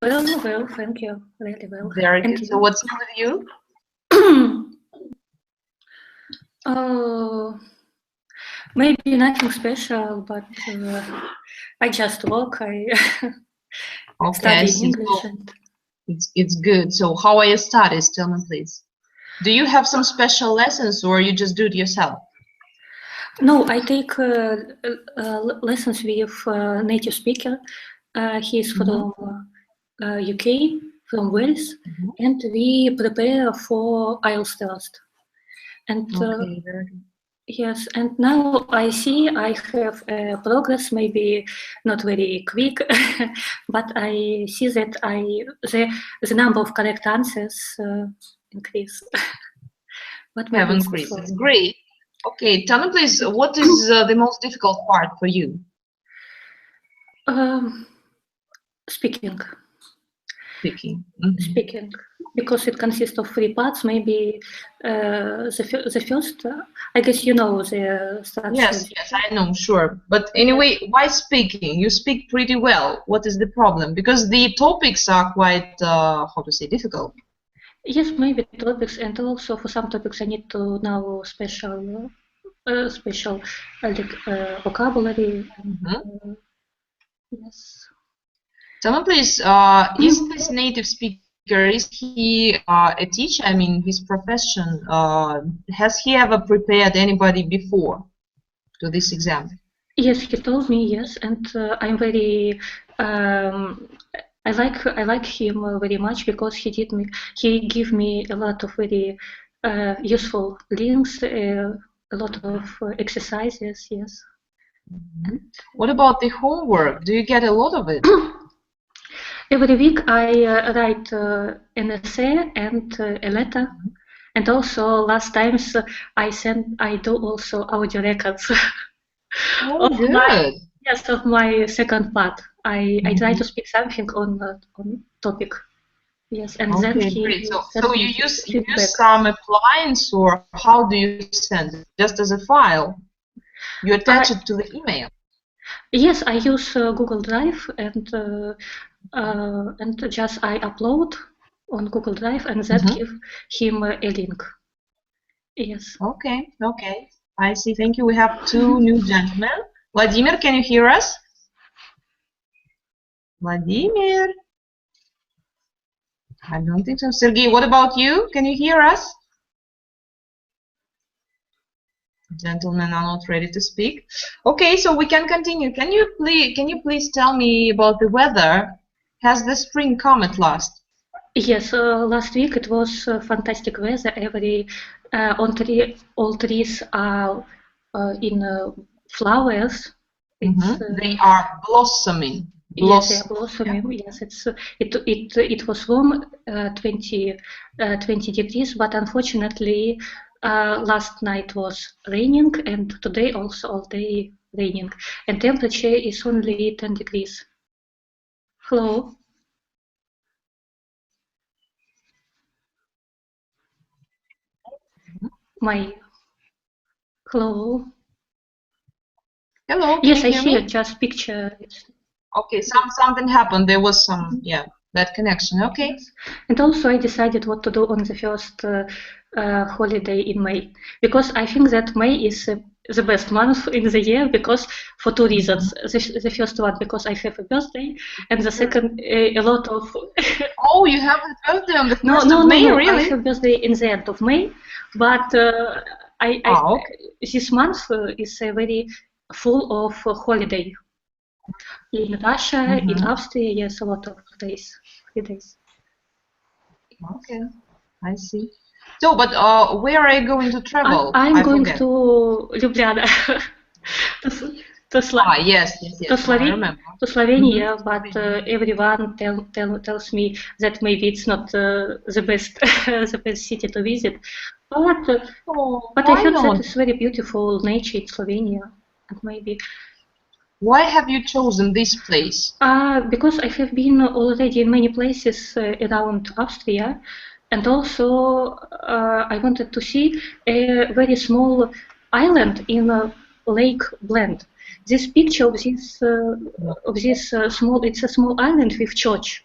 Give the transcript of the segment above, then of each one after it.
Well, thank you. Really well. Very And good. So what's new with you? Maybe nothing special, but I just work. I study English. So it's good. So how are your studies? Tell me, please. Do you have some special lessons, or you just do it yourself? No, I take lessons with native speaker. He's from UK, from Wales, and we prepare for IELTS test. And Okay, very good. yes, and now I see I have progress, maybe not very quick, but I see that the number of correct answers increase. But maybe Have increased. It's great. Okay, tell me please, what is the most difficult part for you? Speaking. Speaking, because it consists of 3 parts. Maybe the first, I guess you know the structure. Yes, I know, sure. But anyway, why speaking? You speak pretty well. What is the problem? Because the topics are quite, how to say, difficult. Yes, maybe topics, and also for some topics I need to know special vocabulary. Yes. Tell me please, is this native speaker, is he a teacher? I mean, his profession, has he ever prepared anybody before to this exam? Yes, he told me, yes, and I'm very I like him very much because he gave me a lot of very useful links, a lot of exercises, yes. What about the homework? Do you get a lot of it? Every week I write an essay and a letter, and also last times I do also audio records of my second part. I try to speak something on topic. Yes, and then great. So you use some appliance, or how do you send it? Just as a file? You attach it to the email? Yes, I use Google Drive, and just I upload on Google Drive, and then give him a link. Yes. Okay. I see. Thank you. We have 2 new gentlemen. Vladimir, can you hear us? Vladimir? I don't think so. Sergey, what about you? Can you hear us? Gentlemen are not ready to speak. Okay, so we can continue. Can you please tell me about the weather? Has the spring come at last? Yes, last week it was fantastic weather. All trees are in flowers. They are blossoming. Yes, they are blossoming. Yeah. Yes, it was warm, 20 degrees, but unfortunately last night was raining, and today also all day raining, and temperature is only 10 degrees. Hello. Hello. Hello. Yes, I hear just picture. Okay, something happened. There was some bad connection. Okay. And also I decided what to do on the first holiday in May, because I think that May is the best month in the year, because for 2 reasons. The first one, because I have a birthday, and the second, a lot of. Oh, you have a birthday on the 1st of May, really? I have birthday in the end of May, but this month is very full of holiday. In Russia, in Austria, yes, a lot of days, 3 days. Okay, I see. So, but where are you going to travel? I'm going to Ljubljana, to Slovenia, but everyone tells me that maybe it's not the best the best city to visit. But I heard that it's very beautiful nature in Slovenia, and maybe. Why have you chosen this place? Because I have been already in many places around Austria, and also I wanted to see a very small island in Lake Blend. This picture of this small, it's a small island with church,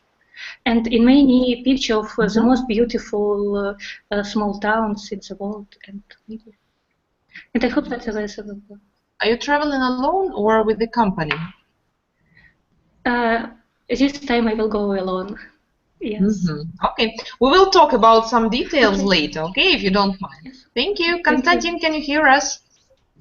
and in many pictures of the most beautiful small towns in the world, and I hope that the weather will go. Are you traveling alone or with the company? This time I will go alone. Yes. Okay, we will talk about some details later, okay, if you don't mind. Yes. Thank you. Konstantin, can you hear us?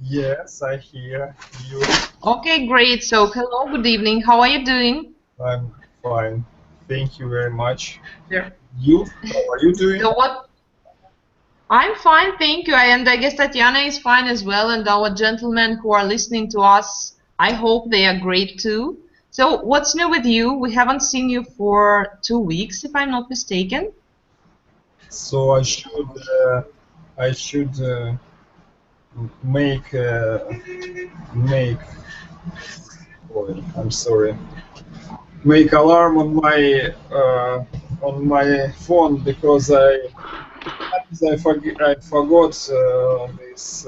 Yes, I hear you. Okay, great. So, hello, good evening. How are you doing? I'm fine. Thank you very much. There. You? How are you doing? So what? I'm fine, thank you. And I guess Tatiana is fine as well. And our gentlemen who are listening to us, I hope they are great too. So what's new with you? We haven't seen you for 2 weeks, if I'm not mistaken. So I should make oh, I'm sorry. Make alarm on my phone because I forgot this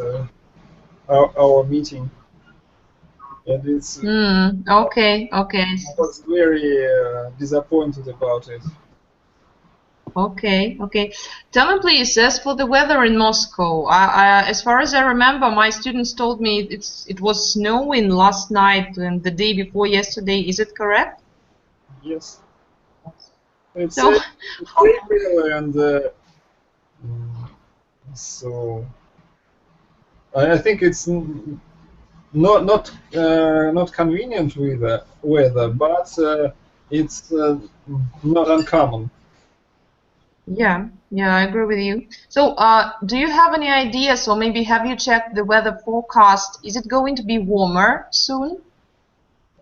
our meeting, and Okay. I was very disappointed about it. Okay. Tell me, please, as for the weather in Moscow, as far as I remember, my students told me it was snowing last night and the day before yesterday. Is it correct? Yes, it's So, April, and so I think it's not convenient with weather, but it's not uncommon. yeah, I agree with you. So, do you have any ideas, or maybe have you checked the weather forecast? Is it going to be warmer soon?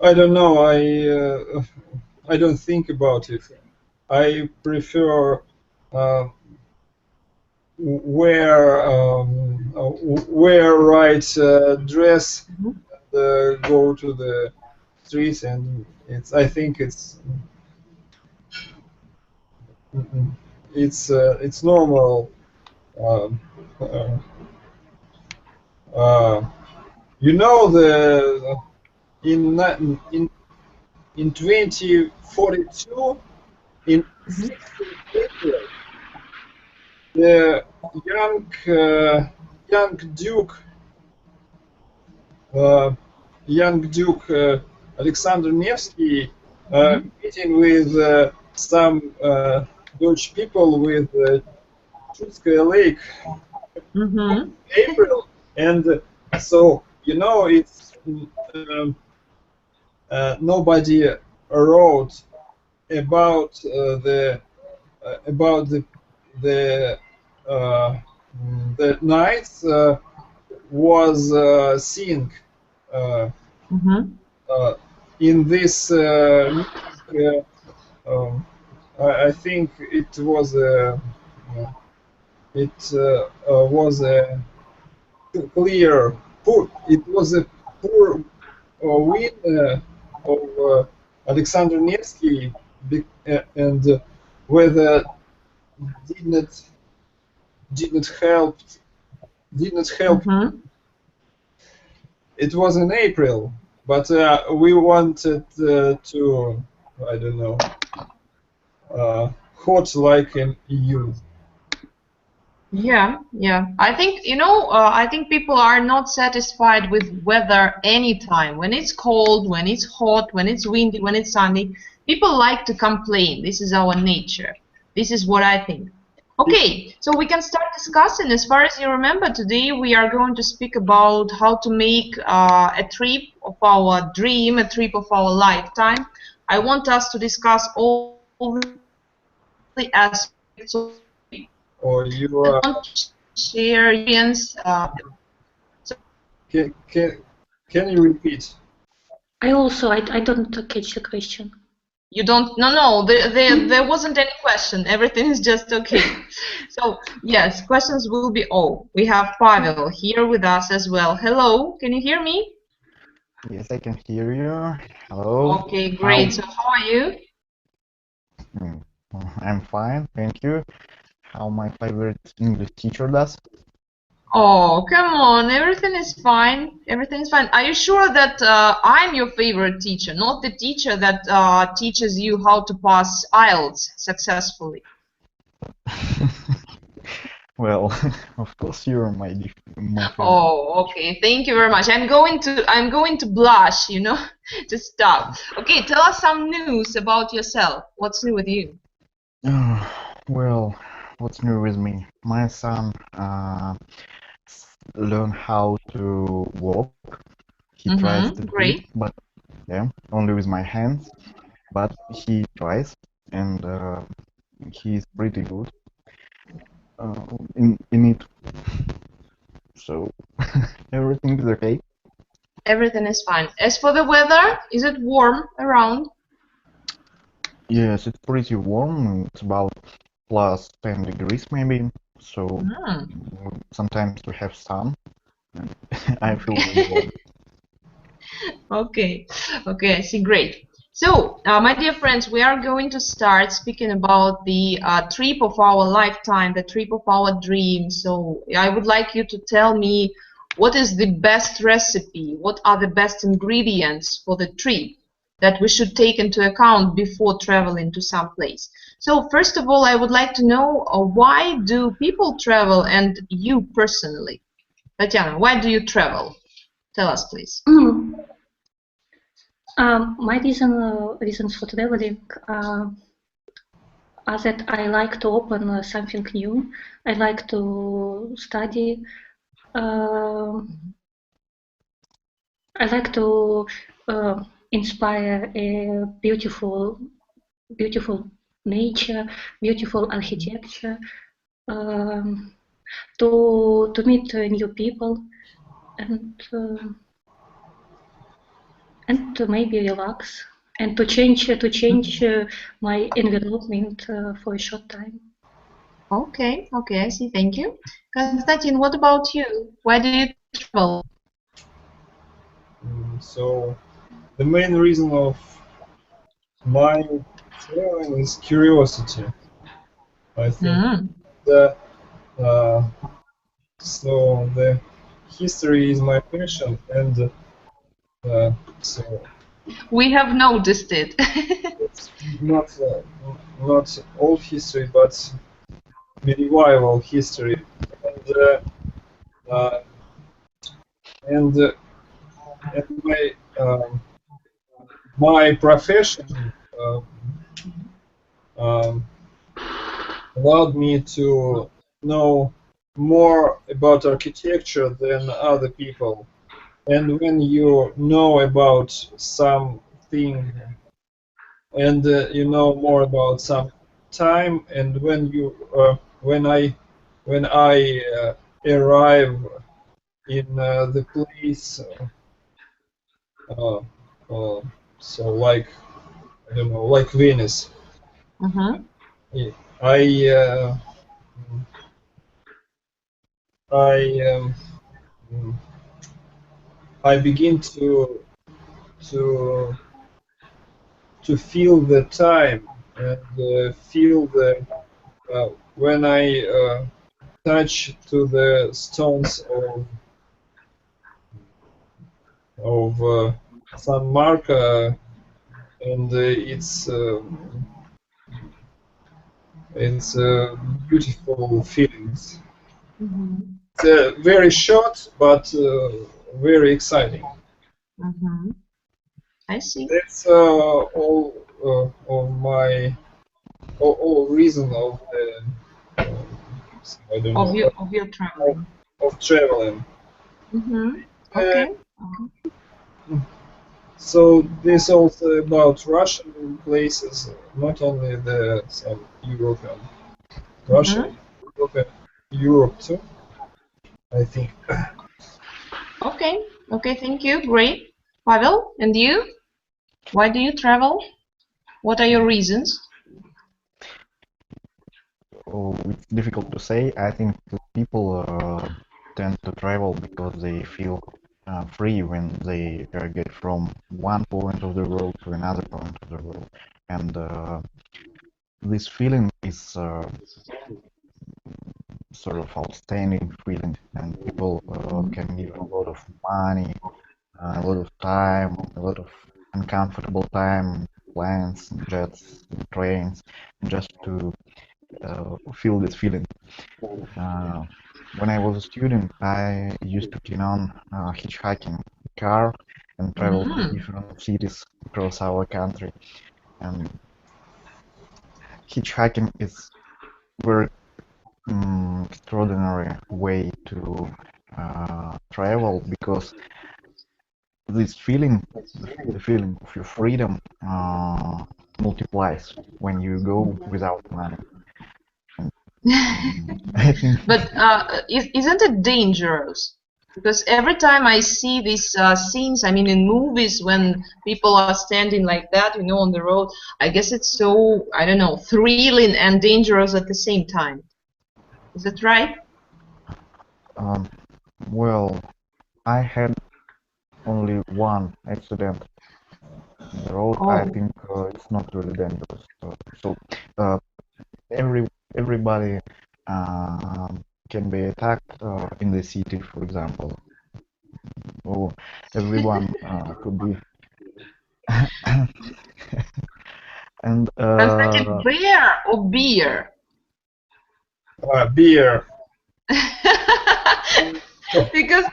I don't know. I don't think about it. I prefer wear right dress, go to the street, and I think it's normal. Um, uh, you know the in 2042 in 16th April the young Duke Alexander Nevsky meeting with some Dutch people with Chutskaya Lake April, and so it's nobody wrote about about uh, the nights was seen in this meeting. I think it was a clear poor. It was a poor win of Alexander Nevsky, and whether did not did not help did not help. It was in April, but we wanted to, I don't know, hot like in EU. Yeah. I think, I think people are not satisfied with weather anytime. When it's cold, when it's hot, when it's windy, when it's sunny, people like to complain. This is our nature. This is what I think. Okay, so we can start discussing. As far as you remember, today we are going to speak about how to make a trip of our dream, a trip of our lifetime. I want us to discuss all the aspects of it. Or I you want to share experience. can you repeat? I don't catch the question. You don't? No. There wasn't any question. Everything is just okay. So yes, questions will be all. We have Pavel here with us as well. Hello, can you hear me? Yes, I can hear you. Hello. Okay, great. So how are you? I'm fine, thank you. How my favorite English teacher does? Oh, come on, everything is fine. Everything is fine. Are you sure that I'm your favorite teacher, not the teacher that teaches you how to pass IELTS successfully? Well, of course you're my favorite. Oh, okay. Thank you very much. I'm going to blush, you know, to stop. Okay, tell us some news about yourself. What's new with you? Well, what's new with me? My son learn how to walk. He tries to do it, Great. but yeah, only with my hands. But he tries, and he's pretty good in it. So everything is okay. Everything is fine. As for the weather, is it warm around? Yes, it's pretty warm. It's about plus 10 degrees maybe. So sometimes we have sun. And I feel really warm. Okay, okay, I see. Great. So, my dear friends, we are going to start speaking about the trip of our lifetime, the trip of our dreams. So, I would like you to tell me what is the best recipe, what are the best ingredients for the trip that we should take into account before traveling to some place. So, first of all, I would like to know why do people travel, and you personally, Tatiana, why do you travel? Tell us, please. My reasons for traveling are that I like to open something new. I like to study. I like to inspire a beautiful nature, beautiful architecture, to meet new people, and to maybe relax, and to change my environment for a short time. Okay, okay, I see. Thank you. Konstantin, what about you? Why do you travel? So the main reason of my traveling is curiosity. I think so the history is my passion, and so We have noticed it. it's not old history, but medieval history, and uh, and, uh, and my profession um, allowed me to know more about architecture than other people. And when you know about something, and you know more about some time, and when I arrive in the place, uh, so like I don't know, like Venice, I uh, I I begin to feel the time, and feel the when I touch to the stones of San Marco, and it's beautiful feelings. It's very short, but very exciting. I see. That's all of my all reason of the I don't know Of your traveling. of traveling. Uh, Okay. so this also about Russian places, not only the some European, Russia, Europe too. I think. Okay. Okay, thank you. Great. Pavel, and you? Why do you travel? What are your reasons? Oh, it's difficult to say. I think that people tend to travel because they feel free when they get from one point of the world to another point of the world, and this feeling is sort of outstanding feeling, and people can give a lot of money, a lot of time, a lot of uncomfortable time, planes, jets, trains, just to feel this feeling. When I was a student, I used to keen on hitchhiking car and travel to different cities across our country. And hitchhiking is very extraordinary way to travel, because this feeling, the feeling of your freedom, multiplies when you go without money. I think. But isn't it dangerous? Because every time I see these scenes, I mean, in movies, when people are standing like that, you know, on the road, I guess it's so, I don't know, thrilling and dangerous at the same time. Is that right? Well, I had only one accident on the road. I think it's not really dangerous. So everybody can be attacked in the city, for example. Or everyone could be. And Translated bear or beer? Beer. because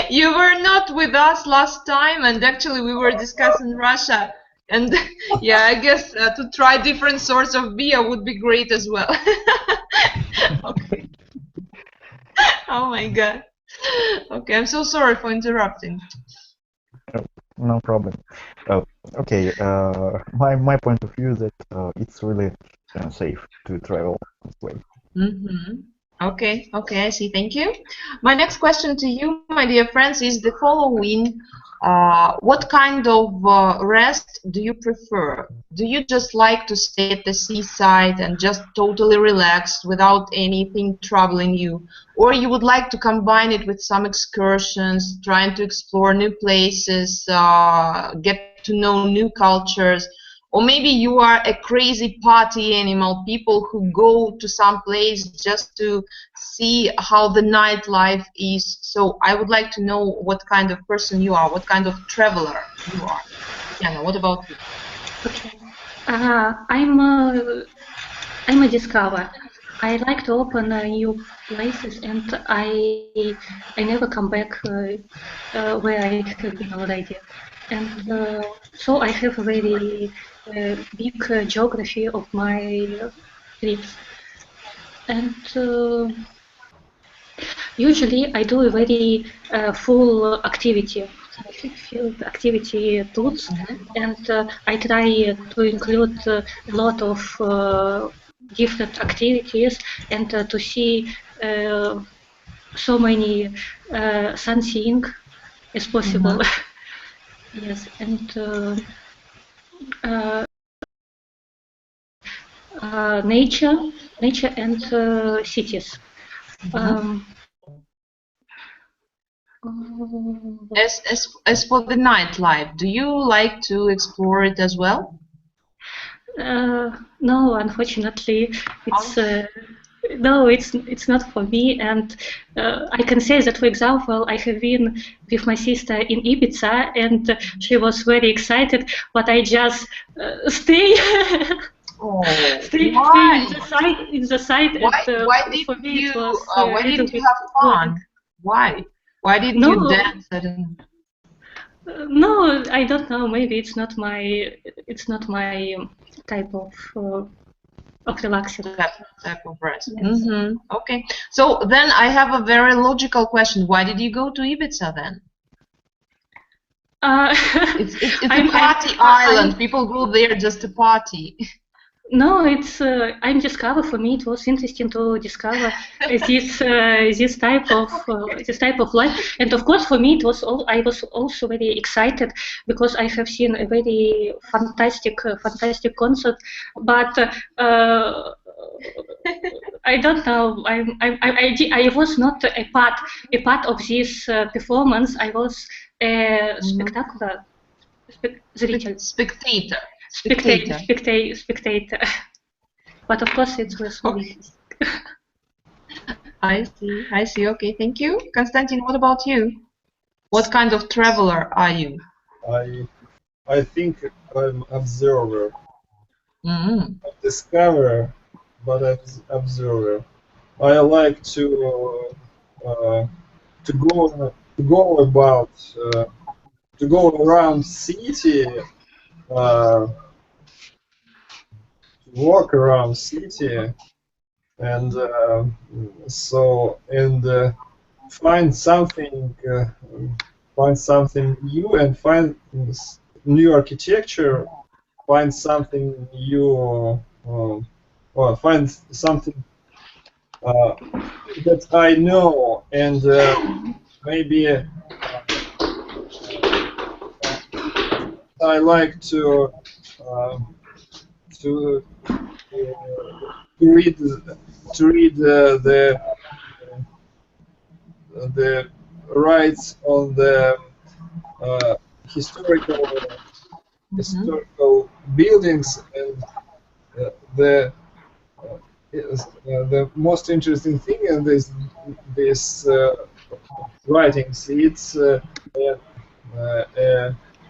you were not with us last time, and actually we were discussing Russia, and yeah, I guess to try different sorts of beer would be great as well. Okay. Oh my God. Okay, I'm so sorry for interrupting. no problem. Okay, my point of view is that it's really safe to travel this way. Okay, I see. Thank you. My next question to you, my dear friends, is the following. What kind of rest do you prefer? Do you just like to stay at the seaside and just totally relaxed without anything troubling you? Or you would like to combine it with some excursions, trying to explore new places, get to know new cultures? Or maybe you are a crazy party animal, people who go to some place just to see how the nightlife is. So I would like to know what kind of person you are, what kind of traveler you are. Yana, what about you? Okay. I'm a discover. I like to open new places, and I never come back where I have been already. And so I have a very big geography of my trips. And usually I do a very full activity, field activity tours, and I try to include a lot of different activities, and to see so many sightseeing as possible. Yes, and nature and cities. As for the nightlife, do you like to explore it as well? No, unfortunately, it's no, it's not for me. And I can say that, for example, I have been with my sister in Ibiza, and she was very excited, but I just stay. Stay in the side. Why didn't you have fun? Why? Why didn't you dance? No, I don't know. Maybe it's not my type of relaxing. Type of rest. Yes. Okay. So then I have a very logical question. Why did you go to Ibiza then? It's a party island. People go there just to party. No, it's I'm discover. For me, it was interesting to discover this type of life, and of course, for me, it was I was also very excited because I have seen a very fantastic concert, but I don't know. I was not a part of this performance. I was a spectacular spectator. Spectator. But of course, it was really. I see. I see. Okay, thank you. Konstantin, what about you? What kind of traveler are you? I think I'm observer. Mm. Discoverer, but I'm observer. I like uh, to go about to go around city, to walk around city, and find something new, and find new architecture, find something new, or find something that I know, and maybe I like um, to read the rights on the uh, historical historical buildings, and the the most interesting thing in this writings, it's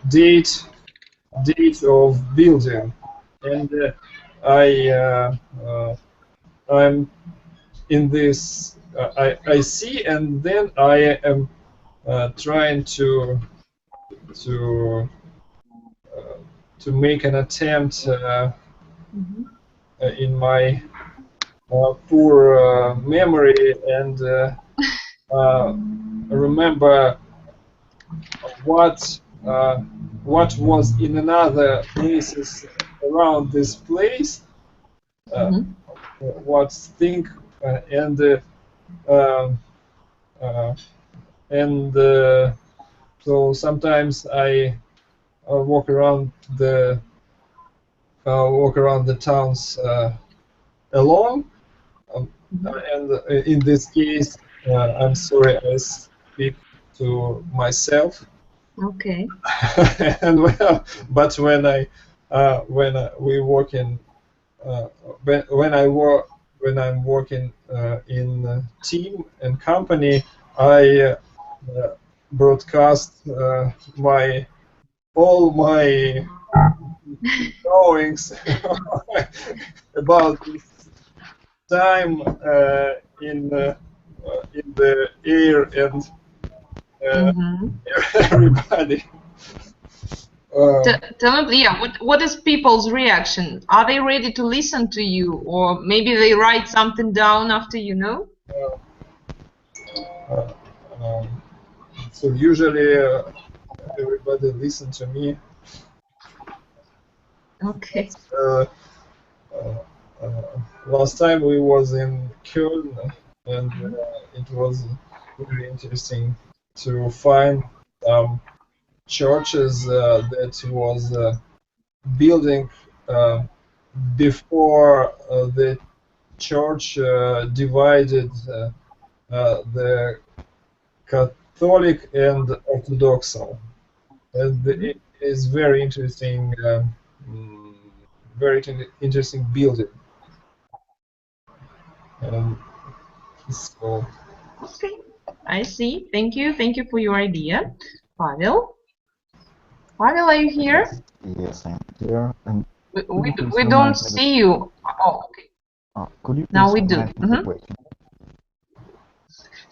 date date of building, and I'm in this. I see, and then I am trying to uh, to make an attempt in my poor memory, and remember what what was in another places around this place, what think, um, uh, and so sometimes I walk around the towns alone, and in this case, I'm sorry, I speak to myself. Okay. And but when we work in when I'm working in team and company, I broadcast all my knowings about this time in the air, and everybody. Tell me, yeah, what is people's reaction? Are they ready to listen to you, or maybe they write something down after you know? Uh, um, so usually everybody listen to me. Okay. Uh, uh, Last time we was in Köln, and it was very interesting to find churches that was building before the church divided the Catholic and Orthodox, and it is very interesting, mm, interesting building. So Okay. I see. Thank you. Thank you for your idea. Pavel? Pavel, are you here? Yes, I'm here. And could you please We don't remind me see you. Oh, okay. could you Now please we do. remind me the question?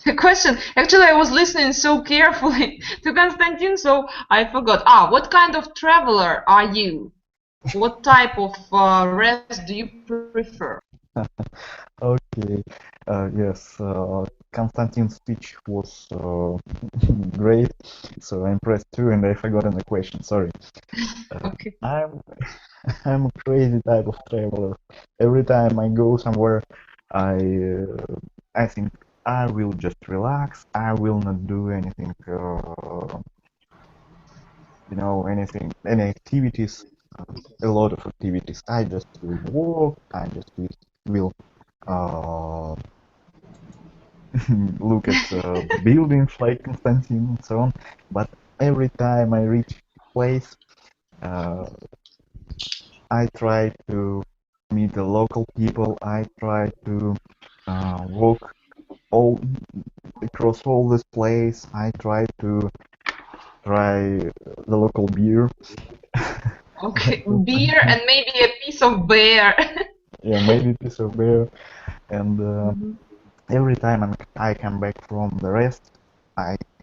The question, actually, I was listening so carefully to Konstantin, so I forgot. What kind of traveler are you? What type of rest do you prefer? Okay. Yes, Konstantin's speech was great, so I'm impressed too, and I forgotten the question. Sorry. Okay. I'm I'm a crazy type of traveler. Every time I go somewhere, I think I will just relax. I will not do anything, any activities, a lot of activities. I just will walk. I just will uh, look at buildings like Constantine and so on. But every time I reach a place, uh, I try to meet the local people. I try to walk all across all this place. I try to try the local beer. Okay, beer and maybe a piece of bear. Yeah, maybe piece of beer. And Mhm. every time I come back from the rest,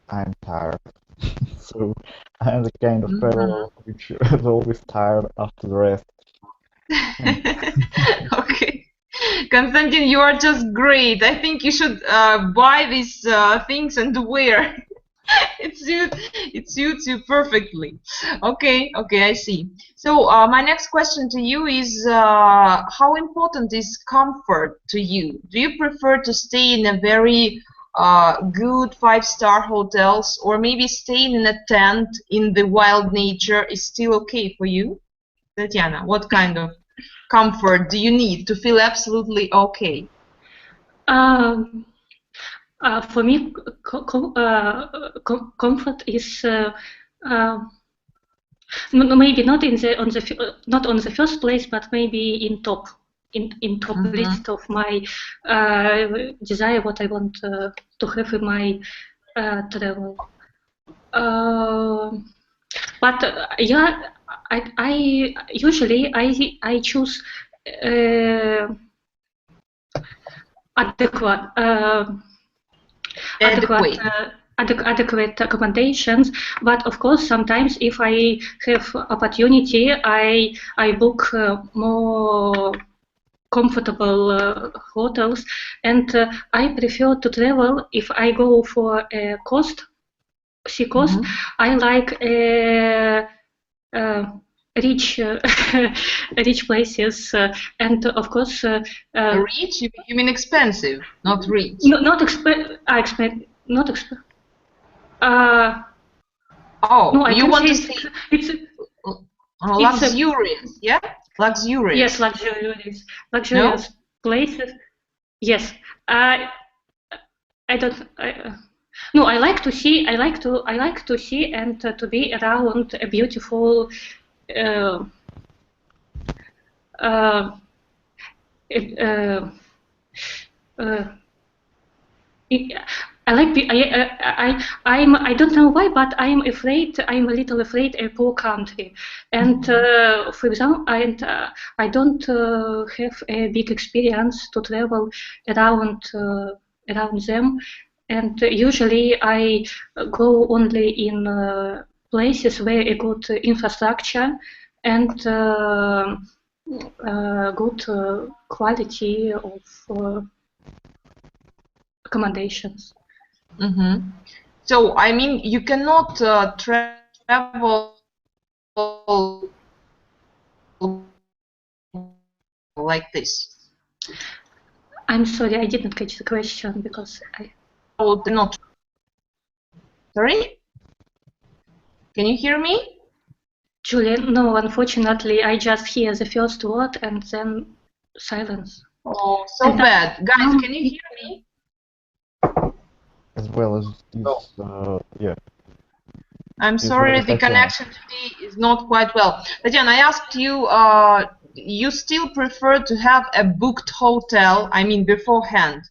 I'm tired. So I'm the kind of Mhm. traveler which is always tired after the rest. Okay. Konstantin, you are just great. I think you should buy these things and wear. It suits you perfectly. Okay, okay, I see. So my next question to you is how important is comfort to you? Do you prefer to stay in a very good five-star hotels, or maybe staying in a tent in the wild nature is still okay for you? Tatiana, what kind of comfort do you need to feel absolutely okay? Um, for me, comfort is maybe not in the not on the first place, but maybe in top top Mm-hmm. list of my desire what I want to have in my travel. But yeah, I usually I choose adequate adequate Adequate. adequate accommodations. But of course, sometimes if I have opportunity, I book more comfortable hotels, and I prefer to travel if I go for a sea coast. Mm-hmm. I like uh, rich rich places, and of course Rich? You mean expensive, not rich. not expect I expect not expect uh, Oh, no, I you can want say to stay it's a luxurious, yeah? yes, Luxurious. No? luxurious places. Yes, I don't. No, I like to see. I like to see and to be around a beautiful. Uh, uh, uh, uh, I like. I don't know why, but I'm afraid. I'm a little afraid a poor country, and for example, I don't have a big experience to travel around around them, and usually I go only in places where a good infrastructure and good quality of accommodations. Mm-hmm. So, I mean, you cannot travel like this. I'm sorry, I didn't catch the question because I. Oh, not. Sorry? Can you hear me? Julian, no, unfortunately, I just hear the first word and then silence. Oh, so And bad. Guys, now, can you hear me? As well as No. this, yeah, I'm as well sorry, as the Tatiana. connection today is not quite well. Tatiana, I asked you, you still prefer to have a booked hotel, I mean, beforehand.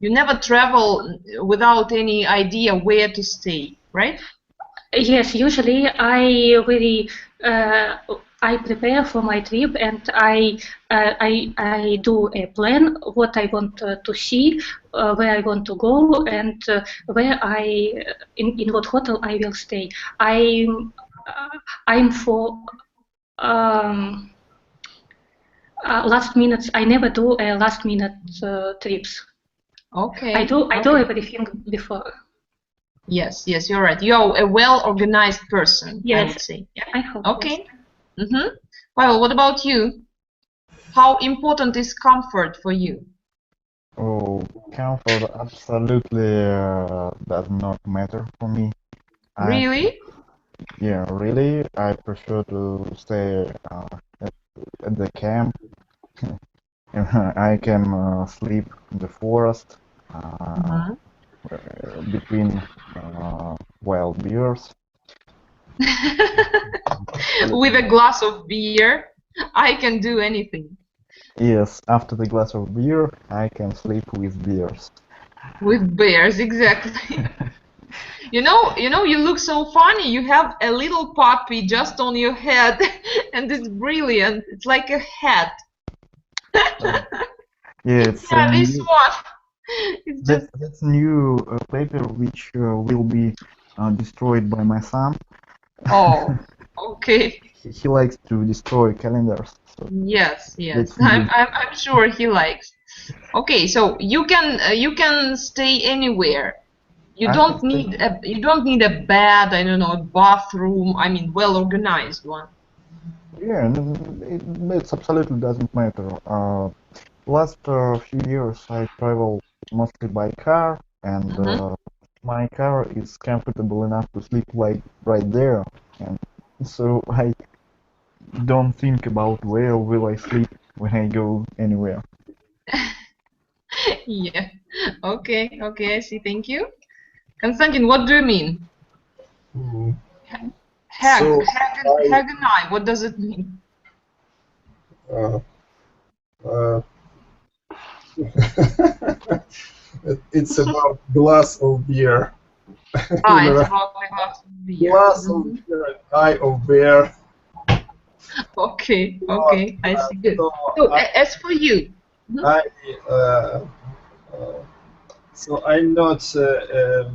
You never travel without any idea where to stay, right? yes, usually I prepare for my trip and I do a plan what I want to see, where I want to go, and where in what hotel I will stay. I'm for um, last minutes. I never do last minute trips. Okay, I do okay. everything before. Yes, yes, you're right. You're a well-organized person, I Yes, would say. Yeah. I hope yes. Okay. Mm-hmm. Well, what about you? How important is comfort for you? Oh, comfort absolutely does not matter for me. I Really? Yeah, really, I prefer to stay at the camp. I can sleep in the forest Mm-hmm. between wild bears. With a glass of beer, I can do anything. Yes, after the glass of beer, I can sleep with beers. With bears, exactly. You know, you look so funny. You have a little puppy just on your head, and it's brilliant. It's like a hat. Yeah, it's a Yeah, this new one. It's just that's new paper which will be destroyed by my son. oh, okay. He likes to destroy calendars, so Yes, yes. that's new. I'm sure he likes. Okay, so you can stay anywhere. I can say, You don't need a bed, I don't know, a bathroom. I mean, well organized one. yeah, it's absolutely doesn't matter. Last few years I travel mostly by car, and Mm-hmm. my car is comfortable enough to sleep like right there, and so I don't think about where will I sleep when I go anywhere. Yeah. Okay, okay, I see. Thank you. Konstantin, what do you mean? Hmm. Hag, So hag, I Haganai, what does it mean? uh, uh, it's about glass of beer. You Ah, it's know, about the glass of beer. glass of Hmm. beer and eye of bear. Okay, Uh, okay, I see. Good. so So, as for you, mhm, I uh, uh, so I'm not uh,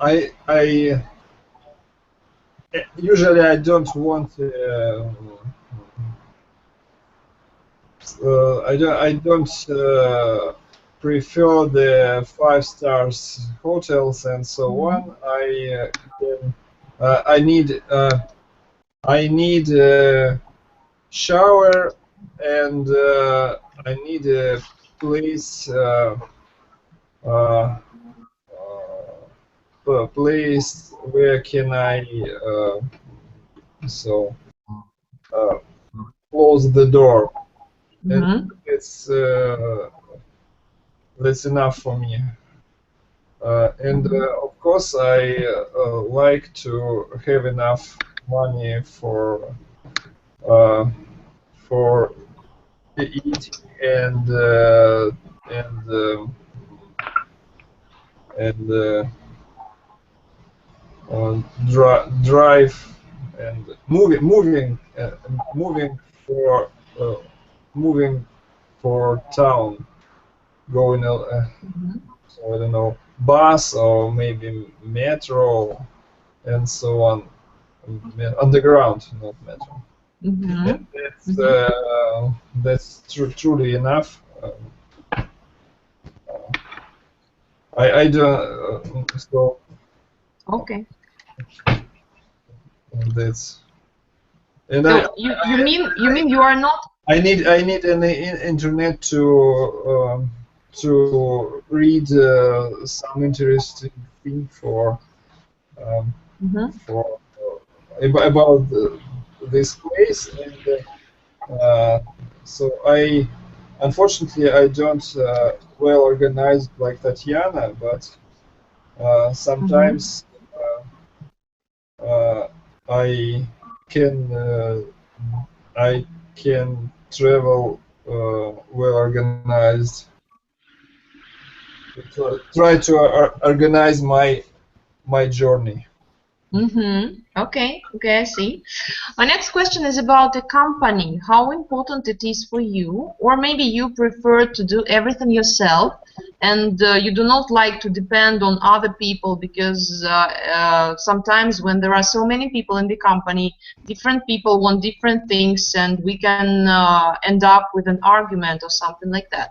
I usually I don't want I don't prefer the 5 stars hotels and so mhm, on. I need shower and I need a place uh, a place where can I so uh, close the door, and mhm, it's that's enough for me. And mhm, of course, I like to have enough money uh, for eating and and drive and moving for uh, moving for town, going mhm, so I don't know, bus or maybe metro and so on. Underground, not metro. And mhm, that's mhm. truly enough. I don't so Okay. that's and So you mean you are not. I need an internet to read some interesting thing um, Mhm, for about this place and so I unfortunately I don't well organized like Tatiana, but mhm, sometimes uh, I can uh, I can travel well organized. Try to organize my journey. mhm. Okay, okay, I see. My next question is about the company, how important it is for you, or maybe you prefer to do everything yourself and you do not like to depend on other people because sometimes when there are so many people in the company, different people want different things and we can end up with an argument or something like that.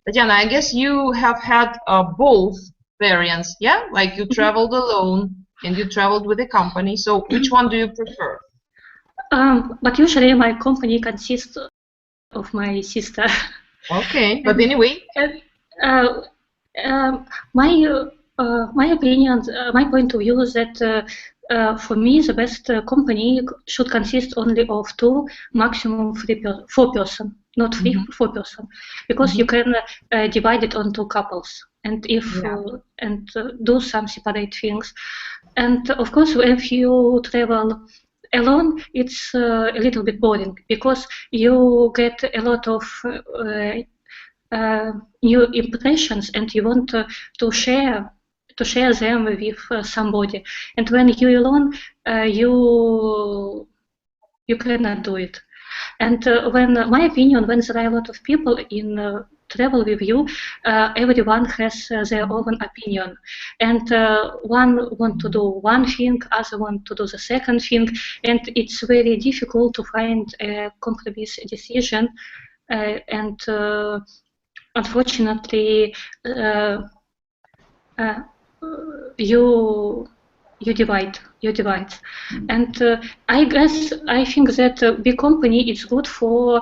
Tatiana, I guess you have had both variants, yeah? Like you traveled alone and you traveled with a company, so which one do you prefer? But usually my company consists of my sister. Okay, but And, anyway. and uh, my my opinion, my point of view is that for me the best company should consist only of two, maximum four person, not three, Mhm, 4 person, because you mhm, can divide it on two couples and if yeah. and do some separate things. And of course, if you travel alone it's a little bit boring because you get a lot of new impressions and you want to share them with somebody. And when you're alone, you cannot do it. And when my opinion, when there are a lot of people in travel with you, everyone has their own opinion, and one want to do one thing, other want to do the second thing, and it's very difficult to find a compromise decision. And unfortunately, you divide. And I think that big company is good for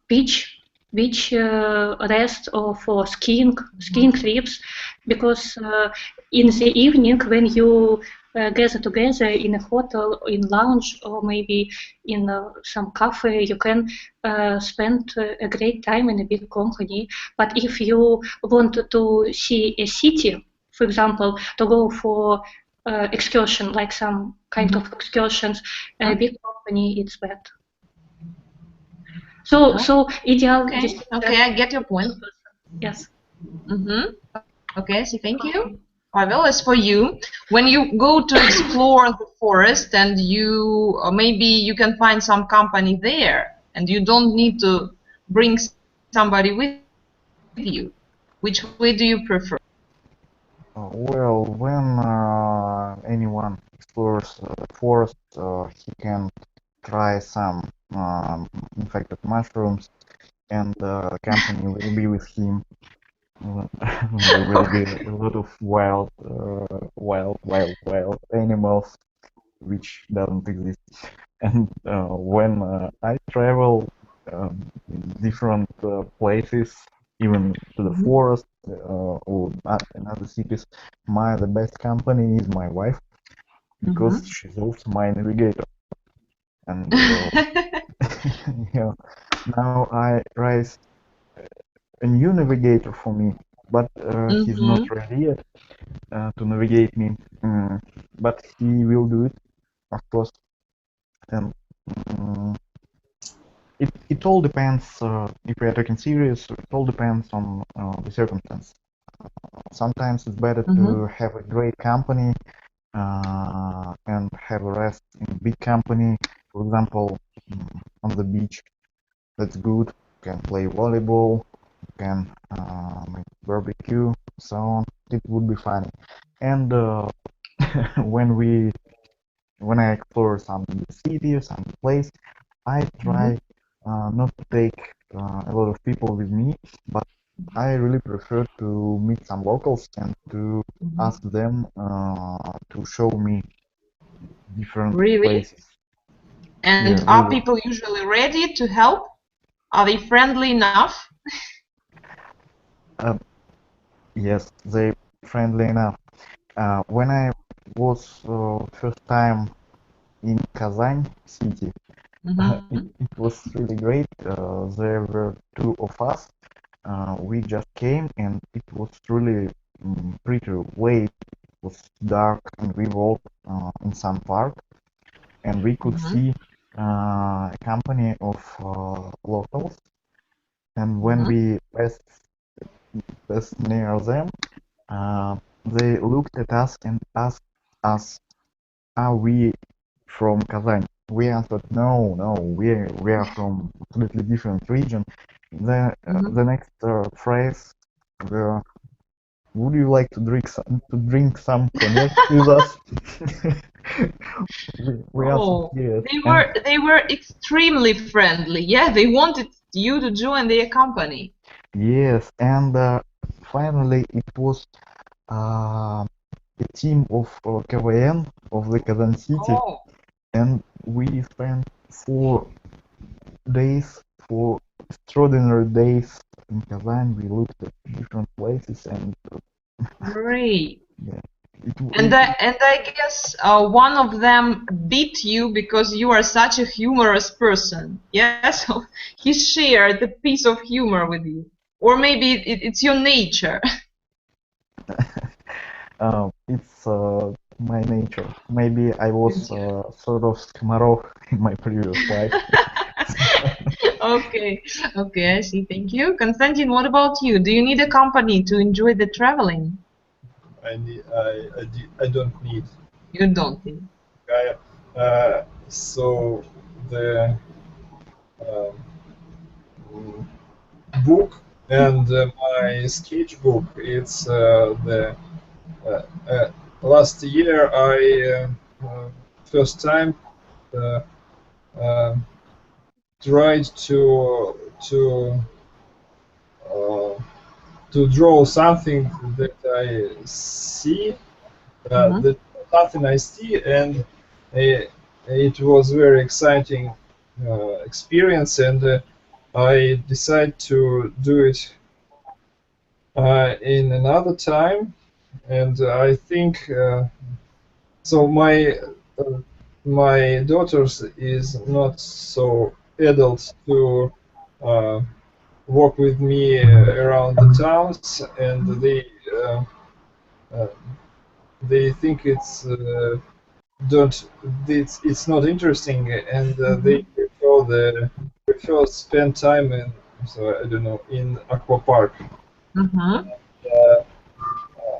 beach rest or for skiing trips, because in the evening when you gather together in a hotel, in lounge, or maybe in some cafe, you can spend a great time in a big company. But if you want to see a city, for example, to go for excursion, like some kind of excursions, a big company, it's better. So ideal. Okay, I get your point. Yes. Okay, so thank you. Pavel, as for you, when you go to explore the forest and you maybe you can find some company there and you don't need to bring somebody with you, which way do you prefer? Well, when anyone explores the forest, he can try some infected mushrooms, and the company will be with him. There will be a lot of wild animals which doesn't exist. And when I travel in different places, even to the forest or in other cities, the best company is my wife, because she's also my navigator. And now I raise a new navigator for me, but he's not ready yet to navigate me. But he will do it, of course. And it all depends. If we are talking serious, it all depends on the circumstance. Sometimes it's better to have a great company and have a rest in big company. For example, on the beach, that's good. You can play volleyball, you can make barbecue, so on. It would be funny. And when I explore some city, some place, I try not to take a lot of people with me, but I really prefer to meet some locals and to ask them to show me different places. And are people usually ready to help? Are they friendly enough? Yes, they're friendly enough. When I was first time in Kazan city, it was really great. There were two of us. We just came and it was really pretty late. It was dark and we walked in some park and we could see a company of locals. And when we passed near them, they looked at us and asked us, "Are we from Kazan?" We answered, "No, we are from a completely different region." The next phrase were, "Would you like to drink some cognac with us?" we answered yes. They were extremely friendly. Yeah, they wanted you to join their company. Yes, and finally it was a team of KVN of the Kazan city, and we spent 4 days, 4 extraordinary days in Kazan. We looked at different places and great. Yeah, and I guess one of them beat you because you are such a humorous person. Yeah, so he shared the piece of humor with you, or maybe it's your nature. It's my nature. Maybe I was sort of Skamaro in my previous life. Okay, okay, I see. Thank you. Konstantin, what about you? Do you need a company to enjoy the traveling? I don't need. You don't need. So the book and my sketchbook. It's the last year I first time uh, uh, tried uh, to draw something that I see, that something I see, and it was very exciting experience, and I decided to do it in another time, and I think so. My daughters is not so adult to walk with me around the towns, and uh, they think it's not interesting, and they prefer spend time in, so I don't know, in aqua park.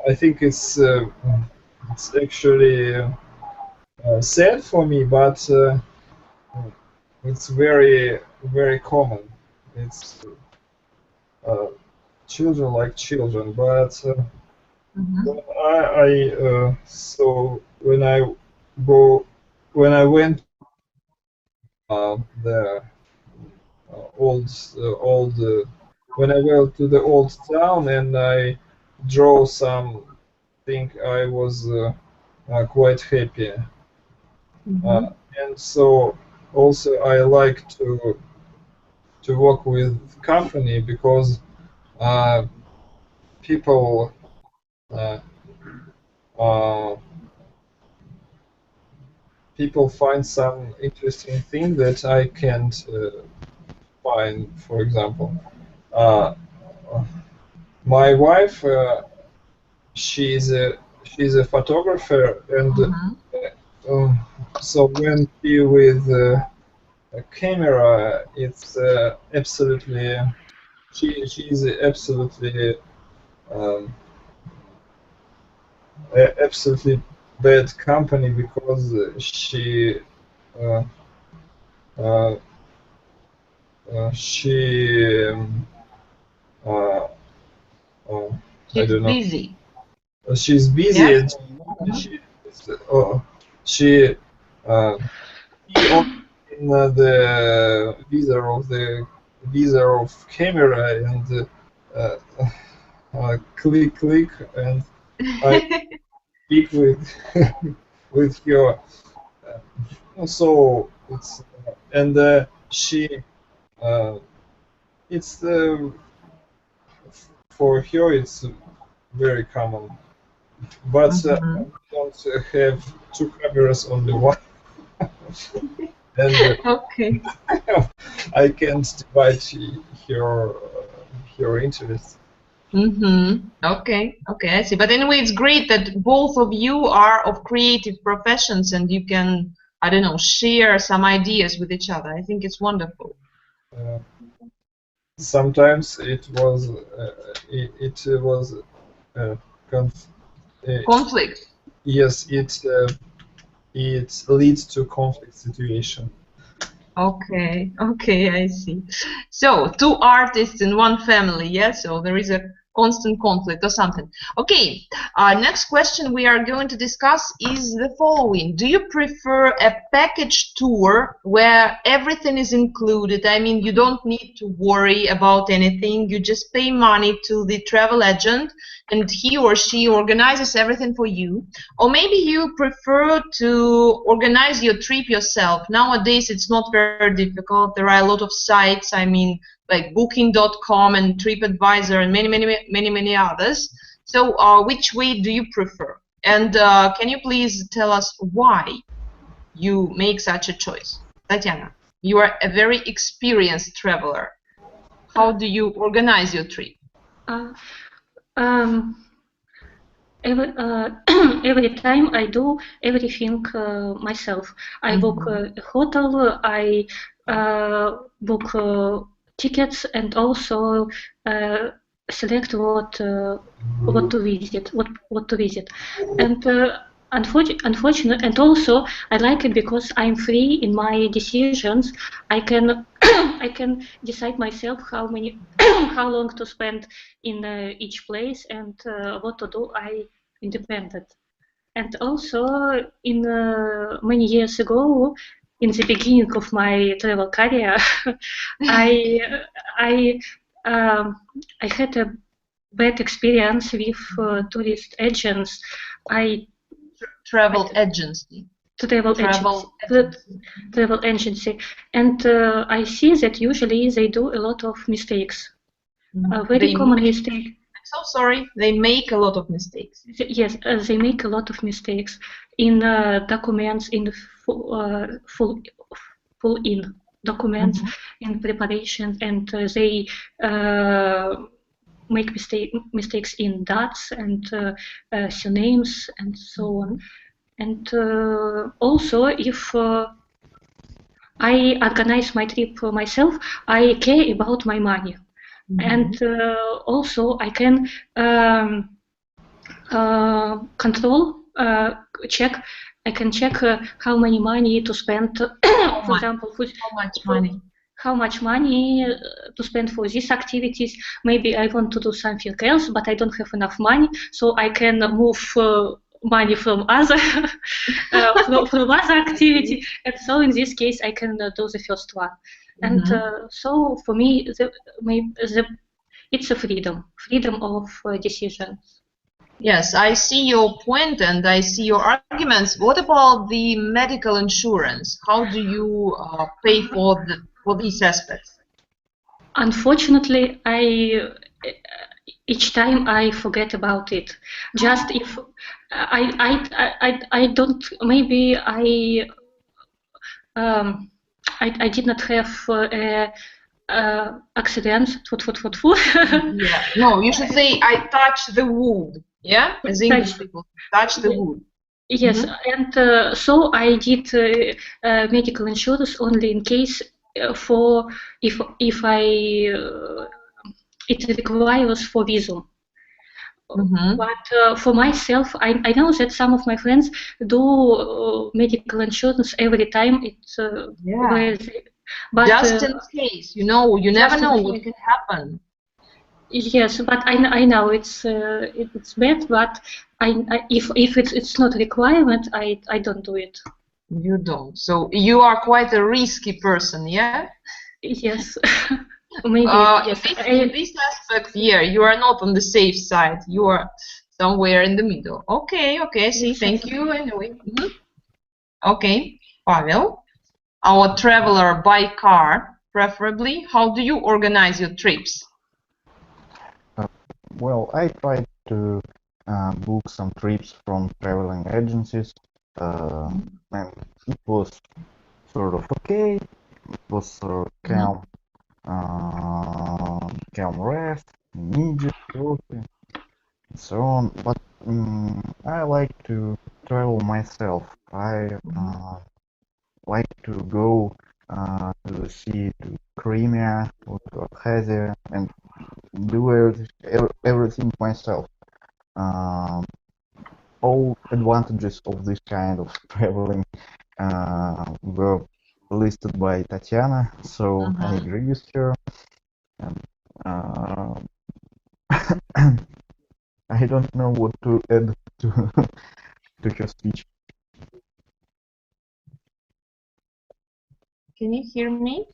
I think it's actually sad for me, but it's very common. It's children like children, but so when I went the old when I went to the old town and I draw something, I was quite happy. And so also I like to work with company because people people find some interesting thing that I can't find. For example, my wife, she's a photographer, and so when she with a camera, it's absolutely she's absolutely absolutely bad company because uh, she uh, I don't know. Busy. She's busy. Yeah? And she in the visa of camera and click and I speak with with her. So it's and she it's for her it's very common, but I don't have two cameras, only one. And Okay. I can't divide her interests. Okay, okay, I see. But anyway, it's great that both of you are of creative professions and you can, I don't know, share some ideas with each other. I think it's wonderful. Sometimes it was conflict. Yes, it leads to conflict situation. Okay, okay, I see. So, two artists in one family, yes? So there is a constant conflict or something. Okay, next question we are going to discuss is the following. Do you prefer a package tour where everything is included? I mean, you don't need to worry about anything. You just pay money to the travel agent and he or she organizes everything for you. Or maybe you prefer to organize your trip yourself. Nowadays, it's not very difficult. There are a lot of sites, I mean, like booking.com and TripAdvisor and many others. So which way do you prefer? And can you please tell us why you make such a choice? Tatiana, you are a very experienced traveler. How do you organize your trip? every time I do everything myself. I book a hotel, I book tickets, and also select what to visit, what to visit. And unfortunately, and also I like it because I'm free in my decisions. I can I can decide myself how many how long to spend in each place and what to do. I independent. And also, in many years ago, in the beginning of my travel career, I I I had a bad experience with tourist agents. I Travel agency. travel agency, and I see that usually they do a lot of mistakes. A very common mistake. I'm so sorry. They make a lot of mistakes. Yes, they make a lot of mistakes in documents, in full in documents, in preparation, and they make mistakes in dates and surnames and so on. And also, if I organize my trip myself, I care about my money. And also I can control, check. I can check how many money to spend. For example, how much money to spend for these activities. Maybe I want to do something else, but I don't have enough money, so I can move money from other from other activity. And so in this case, I can do the first one. And so for me, it's a freedom of decisions. Yes, I see your point and I see your arguments. What about the medical insurance? How do you pay for these aspects? Unfortunately, each time I forget about it. Just if I don't, maybe I did not have accidents. Yeah. No, you should say I touch the wood. Yeah, as English people touch the wood. Yes, and so I did medical insurance only in case for if it requires for visum. But for myself, I know that some of my friends do medical insurance every time. It's but just in case, you know, you never know what can happen. Yes, but I know it's bad. But if it's not a requirement, I don't do it. You don't. So you are quite a risky person, yeah? Yes. Maybe yes. In this aspect, yeah, you are not on the safe side. You are somewhere in the middle. Okay, okay. See, thank you anyway. Okay, Pavel, our traveler by car, preferably. How do you organize your trips? Well, I tried to book some trips from traveling agencies, and it was sort of okay. It was calm, calm rest, immediate talking, and so on. But I like to travel myself. I like to go to the sea, to Crimea, or to Abkhazia, and do everything myself. All advantages of this kind of traveling were listed by Tatiana, so I agree with her. And, I don't know what to add to her speech. Can you hear me?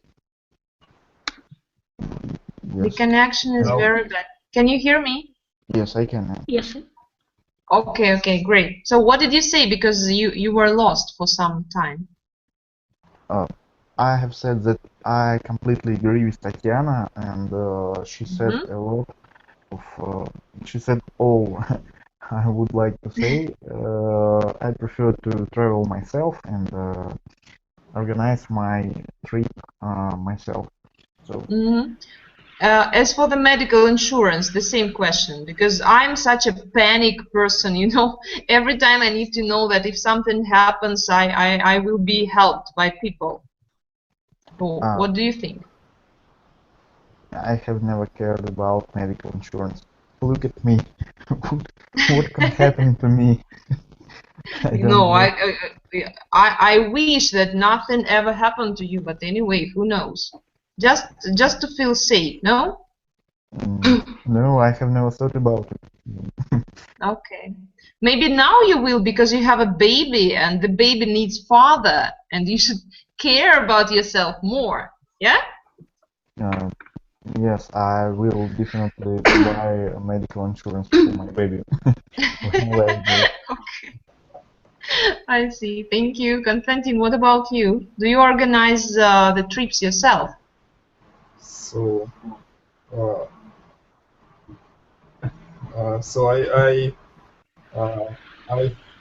Yes. The connection is very bad. Can you hear me? Yes, I can. Yes. Okay, okay, great. So what did you say? Because you were lost for some time. I have said that I completely agree with Tatiana, and she said a lot of. She said all I would like to say. I prefer to travel myself and organize my trip myself. So. As for the medical insurance, the same question, because I'm such a panic person, you know. Every time I need to know that if something happens, I will be helped by people. So, what do you think? I have never cared about medical insurance. Look at me. What can happen to me? I don't No, know. I wish that nothing ever happened to you, but anyway, who knows? Just to feel safe, no? No, I have never thought about it. Okay. Maybe now you will, because you have a baby and the baby needs father and you should care about yourself more. Yeah? Yes, I will definitely buy medical insurance for my baby. Okay. I see. Thank you. Konstantin, what about you? Do you organize the trips yourself? So, so I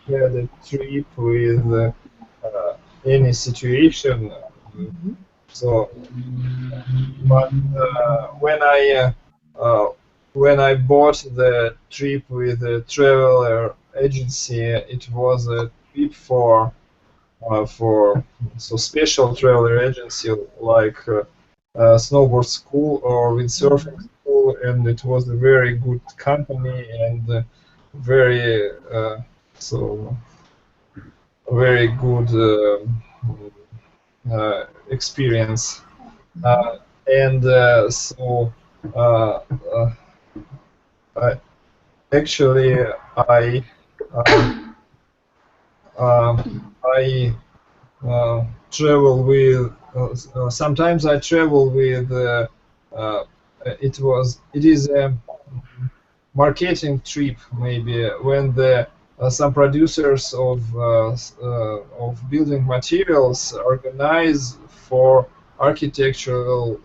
had a trip with any situation. So, but when I bought the trip with a traveler agency, it was a trip for so special traveler agency like snowboard school or windsurfing school, and it was a very good company and very so very good experience. And so uh, actually I uh, I travel with sometimes I travel with it is a marketing trip, maybe when the some producers of building materials organize for architectural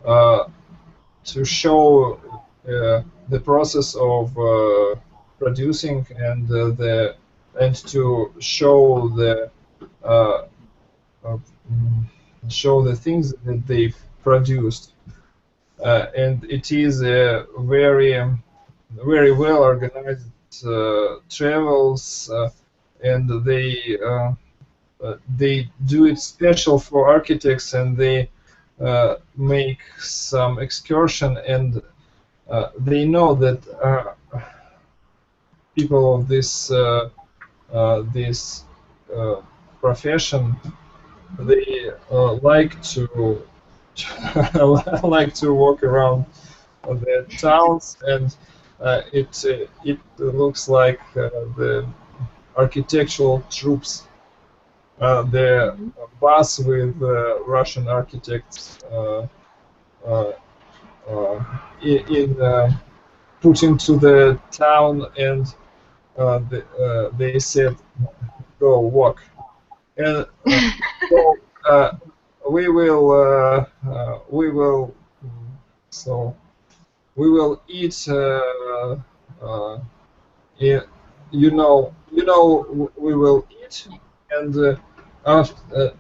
uh, to show the process of producing and to show uh, uh, show the things that they've produced, and it is a very well organized travels, and they do it special for architects, and they make some excursion, and they know that people of this profession, they like to like to walk around the towns, and it looks like the architectural troops, the bus with Russian architects uh, put into the town, and they said, "Go walk," and so we will so we will eat. Uh, yeah, we will eat, and after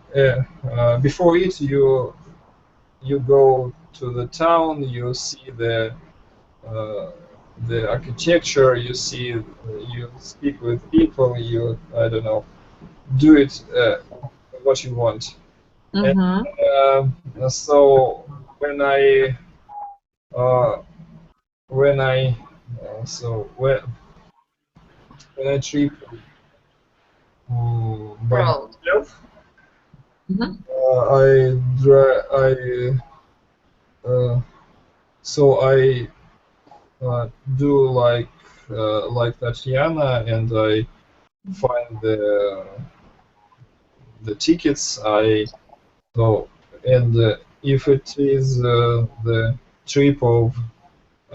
before eat you go to the town, you see the architecture, you speak with people, you I don't know, do it what you want. And so uh, when I so when I trip by myself, so I do like Tatiana, and I find the tickets. And if it is the trip of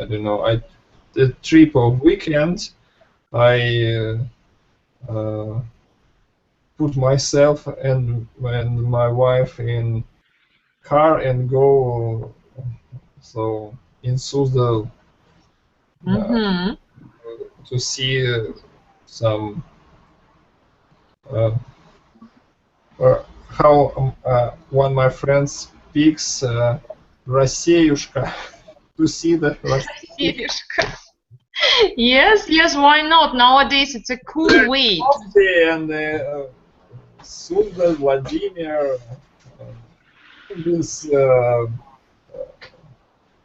I don't know, the trip of weekend, I put myself and my wife in car and go so in Suzdal to see some how one of my friends speaks Россиюшка. To see the Россию. Yes, yes, why not? Nowadays it's a cool way. And Sunda, Vladimir. This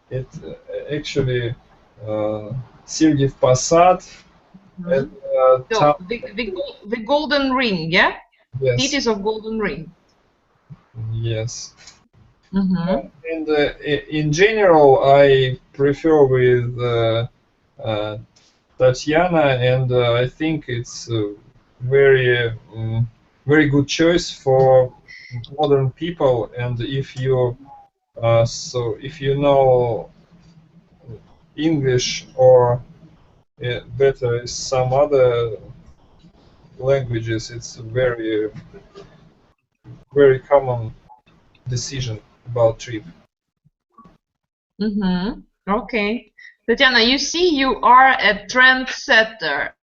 it actually Sergey Posad. And, So the Golden Ring, yeah? yes. Cities of Golden Ring. Yes. And in general, I prefer with Tatiana, and I think it's a very good choice for modern people. And if you if you know English or better some other languages, it's a very common decision about trip. Okay. Tatiana, you see, you are a trendsetter.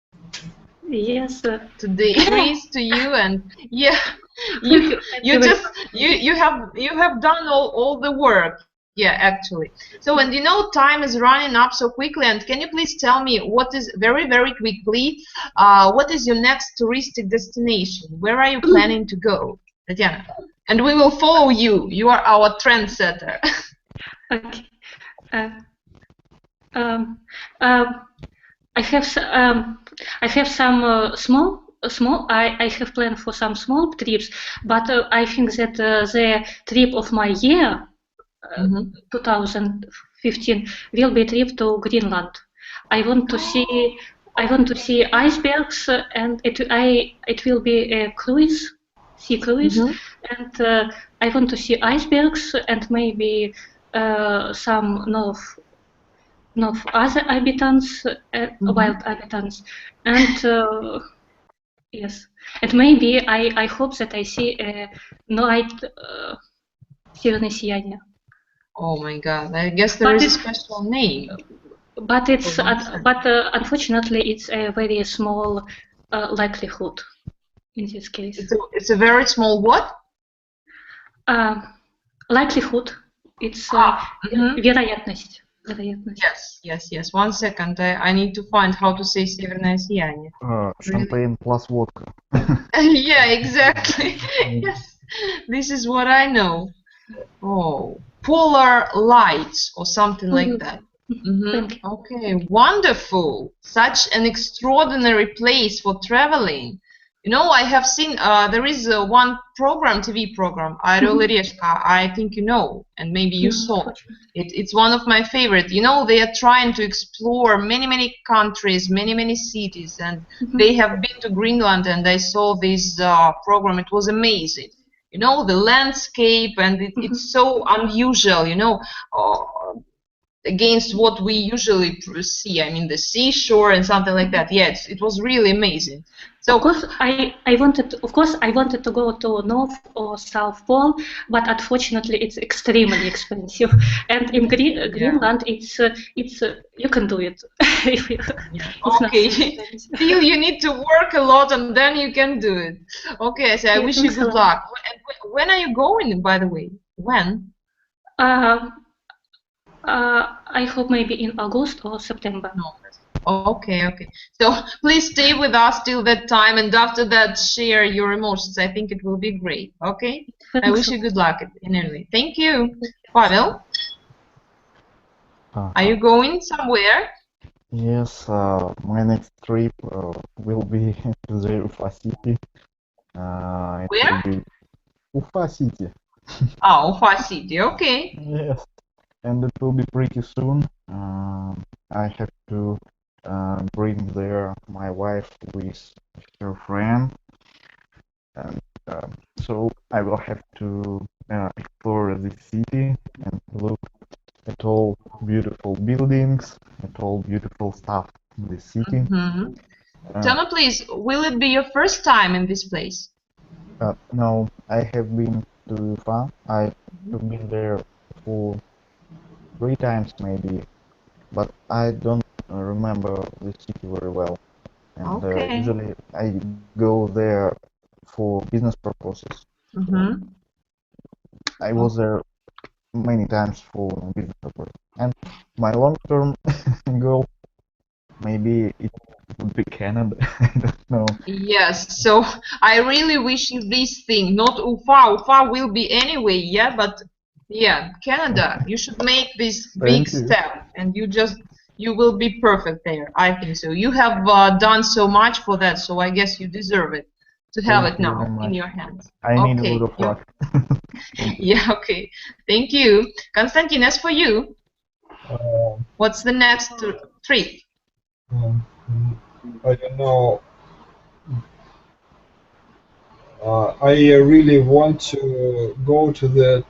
Yes. Today, praise to you, and yeah, you have done all the work. Yeah, actually. So, and you know, time is running up so quickly. And can you please tell me what is very quickly? What is your next touristic destination? Where are you planning to go, Tatiana? And we will follow you. You are our trendsetter. Okay. I have some small. I have planned for some small trips, but I think that the trip of my year, 2015, will be a trip to Greenland. I want to see icebergs, and it will be a sea cruise, and I want to see icebergs and maybe some other inhabitants, wild inhabitants, and yes, and maybe I hope that I see a night северное сияние. Oh my God! I guess there is a special name. But it's unfortunately it's a very small likelihood in this case. It's a very small what? Likelihood. It's вероятность. Yes. 1 second. I need to find how to say северное сияние. Champagne plus vodka. Yeah, exactly. Yes, this is what I know. Oh, polar lights or something like that. Okay, wonderful. Such an extraordinary place for traveling. You know, I have seen there is one program, TV program, Орел и Решка. I think you know, and maybe you saw. It's one of my favorite. You know, they are trying to explore many countries, many cities, and they have been to Greenland, and I saw this program. It was amazing. You know, the landscape, and it's so unusual, you know, against what we usually see. I mean, the seashore and something like that. Yes, it was really amazing. So of course, I wanted to go to North or South Pole, but unfortunately, it's extremely expensive. And in Greenland, it's you can do it. Okay, still you need to work a lot, and then you can do it. Okay, so I wish you good luck. When are you going, by the way? When? I hope maybe in August or September. No. Okay. So please stay with us till that time, and after that, share your emotions. I think it will be great. Okay. I wish you good luck in any way. Thank you, Pavel. Are you going somewhere? Yes. My next trip will be to the Ufa city. Where? Will be Ufa city. Ufa city. Okay. Yes. And it will be pretty soon. I have to bring there my wife with her friend, and so I will have to explore the city and look at all beautiful buildings, at all beautiful stuff in the city. Tell me, please, will it be your first time in this place? No, I have been to Ufa. I have been there for 3 times maybe, but I don't remember the city very well. And usually I go there for business purposes. I was there many times for business purpose. And my long-term goal, maybe it would be Canada. I don't know. Yes, so I really wish you this thing, not UFA. UFA will be anyway, yeah, but yeah, Canada, you should make this big Thank you. step, and you will be perfect there. I think so. You have done so much for that, so I guess you deserve it to have Thank it you very now in much. your hands. I need a Okay. lot of luck. Yeah, okay. Thank you. Konstantin, as for you, what's the next trip? I don't know. I really want to go to the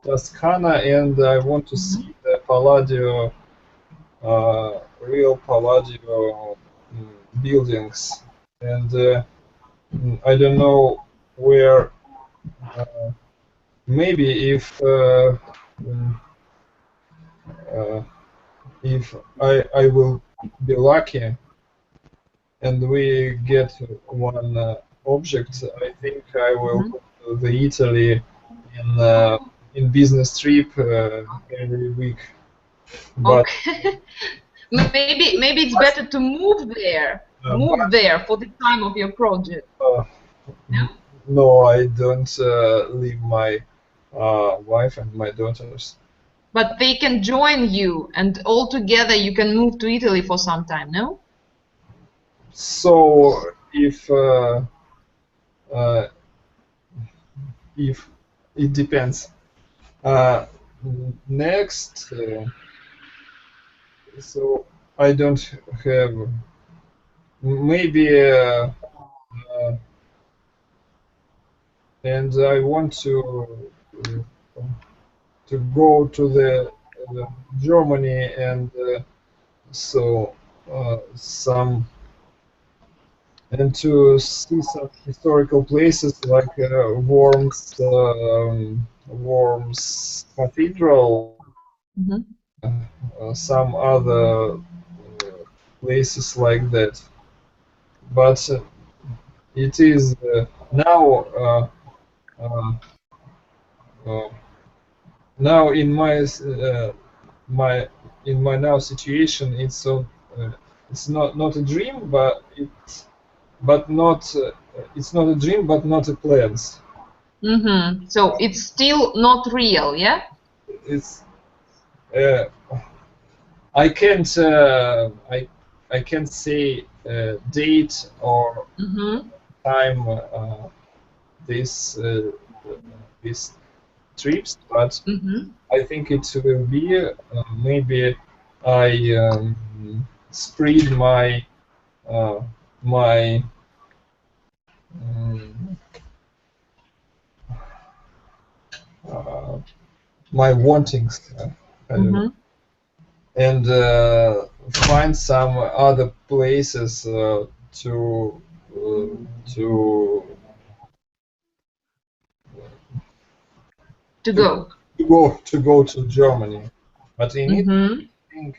Toscana, and I want to see the Palladio, real Palladio buildings. And I don't know where. Maybe if I will be lucky and we get one object, I think I will go to the Italy in business trip every week. But Okay. Maybe it's better to move there. Move there for the time of your project. No? no, I don't leave my wife and my daughters. But they can join you, and all together you can move to Italy for some time, no? So if it depends. Next, so I don't have maybe, and I want to go to the Germany and so some and to see some historical places like Worms Cathedral, some other places like that. But it is now now in my now situation, it's not a dream, but it's not a dream, but not a plans. So it's still not real, yeah? It's I can't say date or time this these trips, but I think it will be maybe I spread my my wantings, I don't know, and find some other places to go to Germany, but in it, I think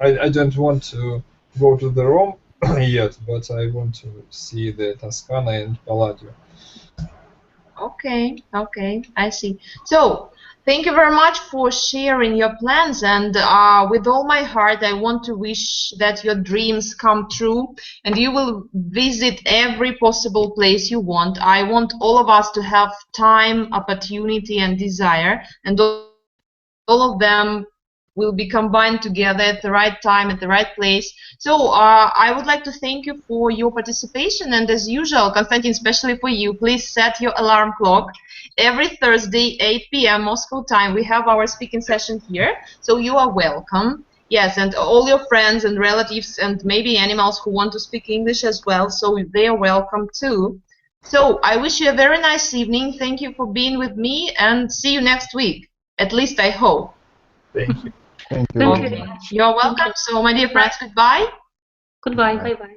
I don't want to go to the Rome yet, but I want to see the Toscana and Palladio. Okay, I see. So, thank you very much for sharing your plans, and with all my heart, I want to wish that your dreams come true and you will visit every possible place you want. I want all of us to have time, opportunity, and desire, and all of them will be combined together at the right time, at the right place. So I would like to thank you for your participation, and as usual, Konstantin, especially for you, please set your alarm clock. Every Thursday, 8 p.m. Moscow time, we have our speaking session here, so you are welcome. Yes, and all your friends and relatives and maybe animals who want to speak English as well, so they are welcome too. So I wish you a very nice evening. Thank you for being with me, and see you next week. At least I hope. Thank you. Thank you. Thank you Okay. very much. You're welcome. So, my dear friends, goodbye. Goodbye. Bye bye.